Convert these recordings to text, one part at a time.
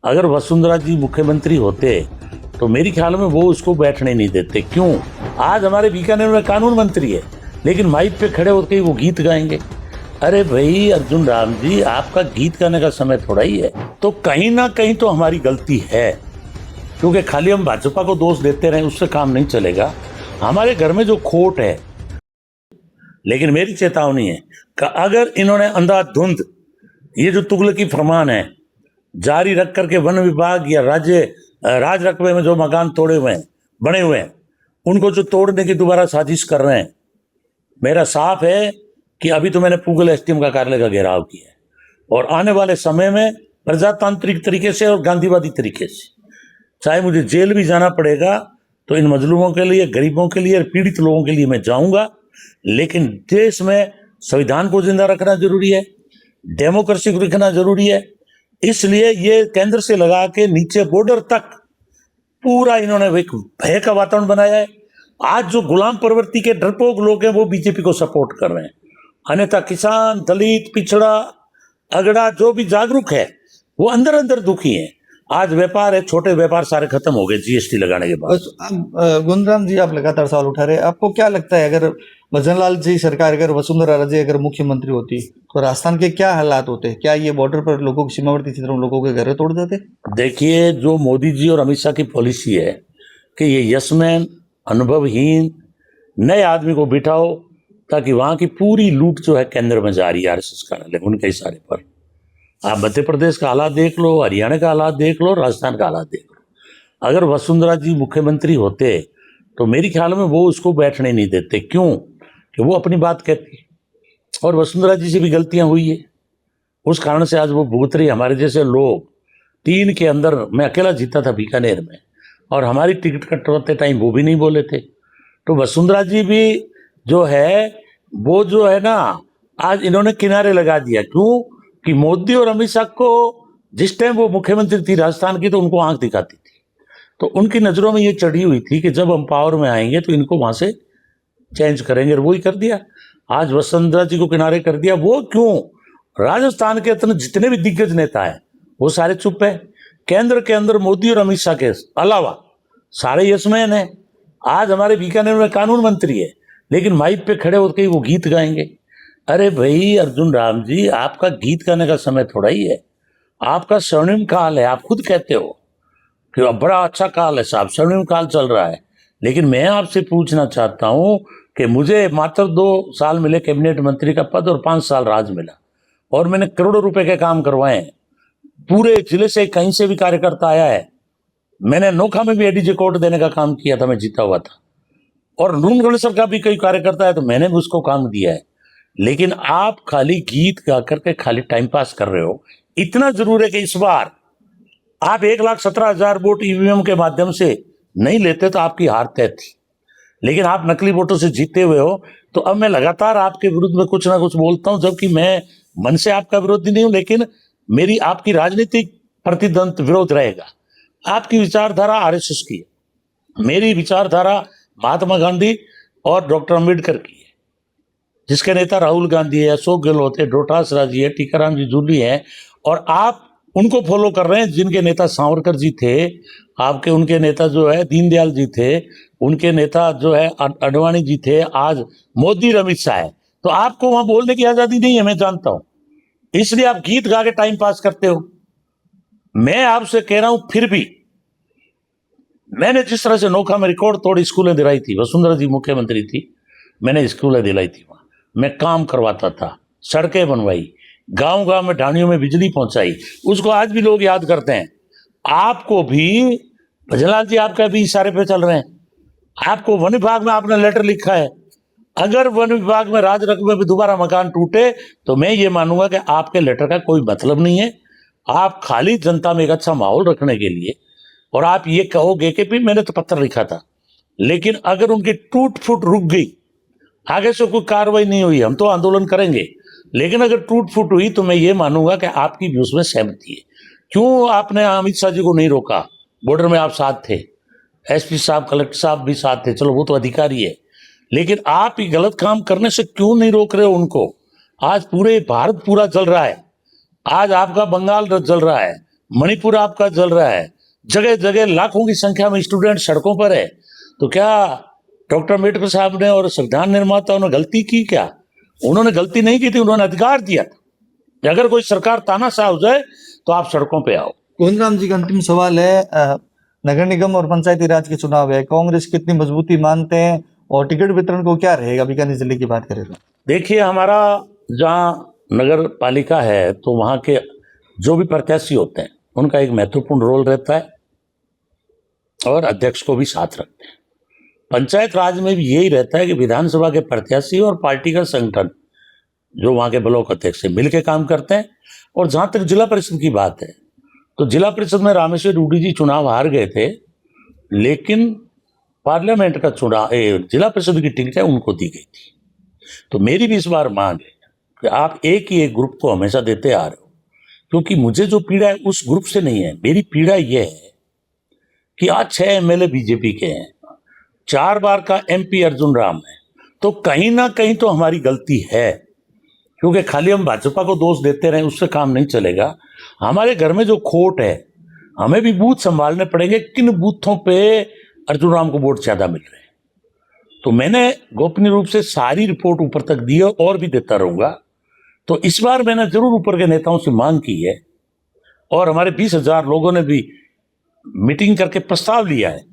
अगर वसुंधरा जी मुख्यमंत्री होते तो मेरे ख्याल में वो उसको बैठने नहीं देते। क्यों? आज हमारे बीकानेर में कानून मंत्री है, लेकिन माइक पे खड़े होकर वो गीत गाएंगे। अरे भाई अर्जुन राम जी, आपका गीत गाने का समय थोड़ा ही है। तो कहीं ना कहीं तो हमारी गलती है, क्योंकि खाली हम भाजपा को दोष देते रहे उससे काम नहीं चलेगा। हमारे घर में जो खोट है, लेकिन मेरी चेतावनी है कि अगर इन्होंने अंधाधुंध ये जो तुगलकी फरमान है जारी रख करके वन विभाग या राज रकबे में जो मकान तोड़े हुए हैं, बने हुए हैं, उनको जो तोड़ने की दोबारा साजिश कर रहे हैं, मेरा साफ है कि अभी तो मैंने पूगल एसडीएम का कार्यालय का घेराव किया है और आने वाले समय में प्रजातांत्रिक तरीके से और गांधीवादी तरीके से, चाहे मुझे जेल भी जाना पड़ेगा तो इन मजलूमों के लिए, गरीबों के लिए और पीड़ित लोगों के लिए मैं जाऊंगा। लेकिन देश में संविधान को जिंदा रखना जरूरी है, डेमोक्रेसी को रखना जरूरी है। इसलिए ये केंद्र से लगा के नीचे बॉर्डर तक पूरा इन्होंने एक भय का वातावरण बनाया है। आज जो गुलाम प्रवृत्ति के डरपोक लोग हैं वो बीजेपी को सपोर्ट कर रहे हैं, अन्यथा किसान, दलित, पिछड़ा, अगड़ा जो भी जागरूक है वो अंदर अंदर दुखी है। आज व्यापार है, छोटे व्यापार सारे खत्म हो गए जीएसटी लगाने के बाद। गुंजराम जी, आप लगातार सवाल उठा रहे हैं, आपको क्या लगता है अगर भजन लाल जी सरकार, अगर वसुंधरा राजे अगर मुख्यमंत्री होती तो राजस्थान के क्या हालात होते? क्या ये बॉर्डर पर लोगों की, सीमावर्ती क्षेत्रों में लोगों के घर तोड़ देते? देखिए, जो मोदी जी और अमित शाह की पॉलिसी है कि ये यशमैन, अनुभवहीन नए आदमी को बिठाओ ताकि वहां की पूरी लूट जो है केंद्र में जा रही है आरएसएस कार्यालय उनके इशारे पर। आप मध्य प्रदेश का हालात देख लो, हरियाणा का हालात देख लो, राजस्थान का हालात देख लो। अगर वसुंधरा जी मुख्यमंत्री होते तो मेरे ख्याल में वो उसको बैठने नहीं देते। क्यों? कि वो अपनी बात कहती, और वसुंधरा जी से भी गलतियां हुई है, उस कारण से आज वो भुगत रही। हमारे जैसे लोग 3 के अंदर, मैं अकेला जीता था बीकानेर में, और हमारी टिकट कटवाते टाइम वो भी नहीं बोले थे। तो वसुंधरा जी भी जो है वो जो है ना, आज इन्होंने किनारे लगा दिया। क्यों? कि मोदी और अमित शाह को जिस टाइम वो मुख्यमंत्री थी राजस्थान की तो उनको आंख दिखाती थी, तो उनकी नजरों में ये चढ़ी हुई थी कि जब हम पावर में आएंगे तो इनको वहां से चेंज करेंगे, और वही कर दिया। आज वसुंधरा जी को किनारे कर दिया। वो क्यों? राजस्थान के अंदर जितने भी दिग्गज नेता हैं वो सारे चुप है। केंद्र के अंदर मोदी और अमित शाह के अलावा सारे यशमैन है। आज हमारे बीकानेर में कानून मंत्री है, लेकिन माइक पे खड़े होकर वो गीत गाएंगे। अरे भाई अर्जुन राम जी, आपका गीत गाने का समय थोड़ा ही है। आपका स्वर्णिम काल है, आप खुद कहते हो कि बड़ा अच्छा काल है साहब, स्वर्णिम काल चल रहा है। लेकिन मैं आपसे पूछना चाहता हूं कि मुझे मात्र 2 साल मिले कैबिनेट मंत्री का पद और 5 साल राज मिला, और मैंने करोड़ों रुपए के काम करवाए हैं। पूरे जिले से कहीं से भी कार्यकर्ता आया है। मैंने नोखा में भी एडीजे कोर्ट देने का काम किया था, मैं जीता हुआ था, और नूनगढ़ का भी कोई कार्यकर्ता है तो मैंने भी उसको काम दिया है। लेकिन आप खाली गीत गा करके खाली टाइम पास कर रहे हो। इतना जरूर है कि इस बार आप 1,17,000 वोट ईवीएम के माध्यम से नहीं लेते तो आपकी हार तय थी, लेकिन आप नकली वोटों से जीते हुए हो। तो अब मैं लगातार आपके विरुद्ध में कुछ ना कुछ बोलता हूं, जबकि मैं मन से आपका विरोधी नहीं हूं, लेकिन मेरी आपकी राजनीतिक प्रतिद्वंद विरोध रहेगा। आपकी विचारधारा आरएसएस की है, मेरी विचारधारा महात्मा गांधी और डॉक्टर अंबेडकर की है, जिसके नेता राहुल गांधी है, अशोक गहलोत है, डोटास राजी है, टीकाराम जी जूली है, और आप उनको फॉलो कर रहे हैं जिनके नेता सावरकर जी थे। आपके उनके नेता जो है दीनदयाल जी थे, उनके नेता जो है अडवाणी जी थे, आज मोदी और अमित शाह है। तो आपको वहां बोलने की आजादी नहीं है, मैं जानता हूं, इसलिए आप गीत गा के टाइम पास करते हो। मैं आपसे कह रहा हूं, फिर भी मैंने जिस तरह से नोखा में रिकॉर्ड तोड़ स्कूलें दिलाई थी, वसुंधरा जी मुख्यमंत्री थी, मैंने स्कूलें दिलाई थी, वहां मैं काम करवाता था, सड़कें बनवाई, गांव गांव में ढाणियों में बिजली पहुंचाई, उसको आज भी लोग याद करते हैं। आपको भी भजनलाल जी, आपका भी इशारे पे चल रहे हैं। आपको वन विभाग में आपने लेटर लिखा है, अगर वन विभाग में राज रकबे में दोबारा मकान टूटे तो मैं ये मानूंगा कि आपके लेटर का कोई मतलब नहीं है। आप खाली जनता में एक अच्छा माहौल रखने के लिए, और आप ये कहोगे कि भी मैंने तो पत्र लिखा था, लेकिन अगर उनकी टूट फूट रुक गई, आगे से कोई कार्रवाई नहीं हुई, हम तो आंदोलन करेंगे, लेकिन अगर टूट फूट हुई तो मैं ये मानूंगा कि आपकी भी उसमें सहमति है। क्यों आपने अमित शाह जी को नहीं रोका? बॉर्डर में आप साथ थे, एसपी साहब, कलेक्टर साहब भी साथ थे, चलो वो तो अधिकारी है, लेकिन आप ये गलत काम करने से क्यों नहीं रोक रहे हो उनको? आज पूरे भारत पूरा जल रहा है, आज आपका बंगाल जल रहा है, मणिपुर आपका जल रहा है, जगह जगह लाखों की संख्या में स्टूडेंट सड़कों पर है। तो क्या डॉक्टर अम्बेडकर साहब ने और संविधान निर्माताओं ने गलती की? क्या उन्होंने गलती नहीं की थी, उन्होंने अधिकार दिया था कि अगर कोई सरकार तानाशाह हो जाए तो आप सड़कों पे आओ। गोविंद जी का अंतिम सवाल है, नगर निगम और पंचायती राज के चुनाव है, कांग्रेस कितनी मजबूती मानते हैं और टिकट वितरण को क्या रहेगा बीकानेर जिले की बात करें तो? देखिए, हमारा जहाँ नगर पालिका है तो वहाँ के जो भी प्रत्याशी होते हैं उनका एक महत्वपूर्ण रोल रहता है और अध्यक्ष को भी साथ रखते हैं। पंचायत राज में भी यही रहता है कि विधानसभा के प्रत्याशी और पार्टी का संगठन जो वहाँ के ब्लॉक अध्यक्ष से मिलकर काम करते हैं। और जहाँ तक जिला परिषद की बात है तो जिला परिषद में रामेश्वर रूडी जी चुनाव हार गए थे, लेकिन पार्लियामेंट का चुनाव जिला परिषद की टिकट उनको दी गई थी। तो मेरी भी इस बार मांग है कि आप एक ही एक ग्रुप को हमेशा देते आ रहे हो, क्योंकि मुझे जो पीड़ा है उस ग्रुप से नहीं है। मेरी पीड़ा यह है कि आज 6 एमएलए बीजेपी के हैं, 4 बार का एमपी अर्जुन राम है, तो कहीं ना कहीं तो हमारी गलती है। क्योंकि खाली हम भाजपा को दोष देते रहे उससे काम नहीं चलेगा। हमारे घर में जो खोट है, हमें भी बूथ संभालने पड़ेंगे, किन बूथों पे अर्जुन राम को वोट ज्यादा मिल रहे हैं। तो मैंने गोपनीय रूप से सारी रिपोर्ट ऊपर तक दी है और भी देता रहूंगा। तो इस बार मैंने जरूर ऊपर के नेताओं से मांग की है और हमारे 20,000 लोगों ने भी मीटिंग करके प्रस्ताव लिया है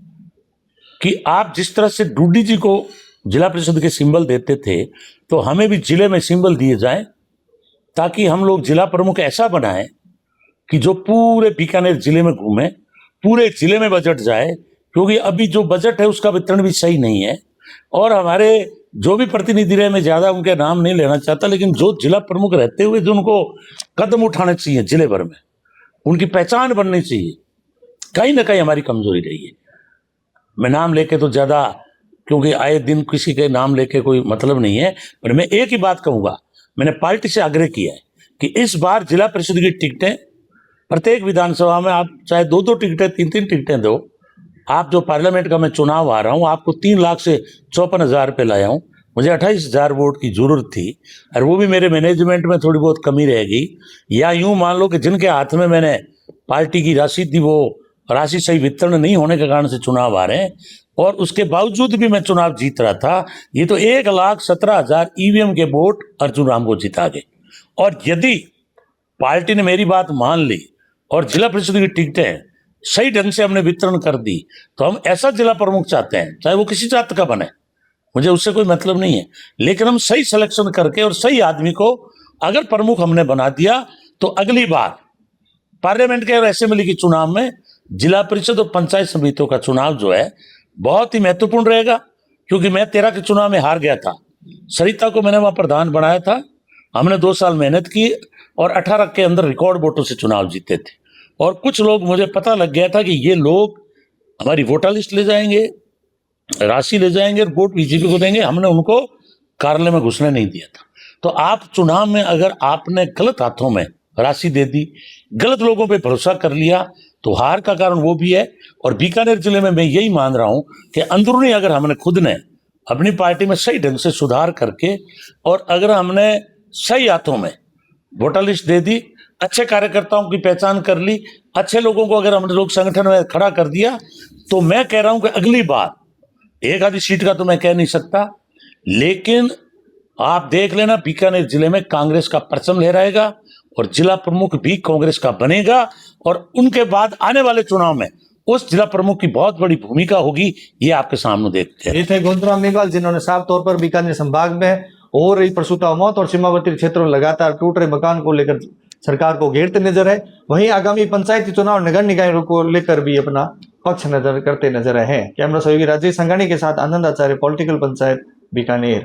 कि आप जिस तरह से डूडी जी को जिला परिषद के सिंबल देते थे तो हमें भी जिले में सिंबल दिए जाएं, ताकि हम लोग जिला प्रमुख ऐसा बनाएं कि जो पूरे बीकानेर जिले में घूमे, पूरे जिले में बजट जाए। क्योंकि अभी जो बजट है उसका वितरण भी सही नहीं है। और हमारे जो भी प्रतिनिधि रहे, मैं ज्यादा उनके नाम नहीं लेना चाहता, लेकिन जो जिला प्रमुख रहते हुए जो उनको कदम उठाने चाहिए जिले भर में, उनकी पहचान बननी चाहिए, कहीं ना कहीं हमारी कमजोरी रही है। मैं नाम लेके तो ज्यादा, क्योंकि आए दिन किसी के नाम लेके कोई मतलब नहीं है, पर मैं एक ही बात कहूंगा, मैंने पार्टी से आग्रह किया है कि इस बार जिला परिषद की टिकटें प्रत्येक विधानसभा में आप चाहे 2-2 टिकटें 3-3 टिकटें दो। आप जो पार्लियामेंट का मैं चुनाव आ रहा हूं, आपको 3 लाख से 54,000 रुपये लाया हूं। मुझे 28,000 वोट की जरूरत थी और वो भी मेरे मैनेजमेंट में थोड़ी बहुत कमी रहेगी। या यूं मान लो कि जिनके हाथ में मैंने पार्टी की राशि थी वो राशि सही वितरण नहीं होने के कारण से चुनाव आ रहे हैं, और उसके बावजूद भी मैं चुनाव जीत रहा था। ये तो 1,17,000 ईवीएम के वोट अर्जुन राम को जिता गए। और यदि पार्टी ने मेरी बात मान ली और जिला परिषद की टिकटें सही ढंग से हमने वितरण कर दी, तो हम ऐसा जिला प्रमुख चाहते हैं, चाहे वो किसी जात का बने, मुझे उससे कोई मतलब नहीं है, लेकिन हम सही सिलेक्शन करके और सही आदमी को अगर प्रमुख हमने बना दिया तो अगली बार पार्लियामेंट के और असेंबली के चुनाव में जिला परिषद और पंचायत समितियों का चुनाव जो है बहुत ही महत्वपूर्ण रहेगा। क्योंकि मैं 13 के चुनाव में हार गया था, सरिता को मैंने वहां प्रधान बनाया था, हमने 2 साल मेहनत की और 18 के अंदर रिकॉर्ड वोटों से चुनाव जीते थे। और कुछ लोग, मुझे पता लग गया था कि ये लोग हमारी वोटर लिस्ट ले जाएंगे, राशि ले जाएंगे और वोट बीजेपी को देंगे। हमने उनको कार्यालय में घुसने नहीं दिया था। तो आप चुनाव में अगर आपने गलत हाथों में राशि दे दी, गलत लोगों पे भरोसा कर लिया, तो हार का कारण वो भी है। और बीकानेर जिले में मैं यही मान रहा हूं कि अंदरूनी अगर हमने खुद ने अपनी पार्टी में सही ढंग से सुधार करके और अगर हमने सही हाथों में वोटर लिस्ट दे दी, अच्छे कार्यकर्ताओं की पहचान कर ली, अच्छे लोगों को अगर हमने लोक संगठन में खड़ा कर दिया, तो मैं कह रहा हूं कि अगली बार एक आधी सीट का तो मैं कह नहीं सकता, लेकिन आप देख लेना बीकानेर जिले में कांग्रेस का परचम लहराएगा और जिला प्रमुख भी कांग्रेस का बनेगा। और उनके बाद आने वाले चुनाव में उस जिला प्रमुख की बहुत बड़ी भूमिका होगी, ये आपके सामने देखते हैं। ये थे गोविंद मेघवाल, जिन्होंने साफ तौर पर बीकानेर संभाग में हो रही प्रसूता मौत और सीमावर्ती क्षेत्रों में लगातार टूट रहे मकान को लेकर सरकार को घेरते नजर है। वहीं आगामी पंचायती चुनाव नगर निकायों को लेकर भी अपना पक्ष नजर करते नजर आए हैं। कैमरा सहयोगी राजेश संघानी के साथ आनंद आचार्य, पॉलिटिकल पंचायत, बीकानेर।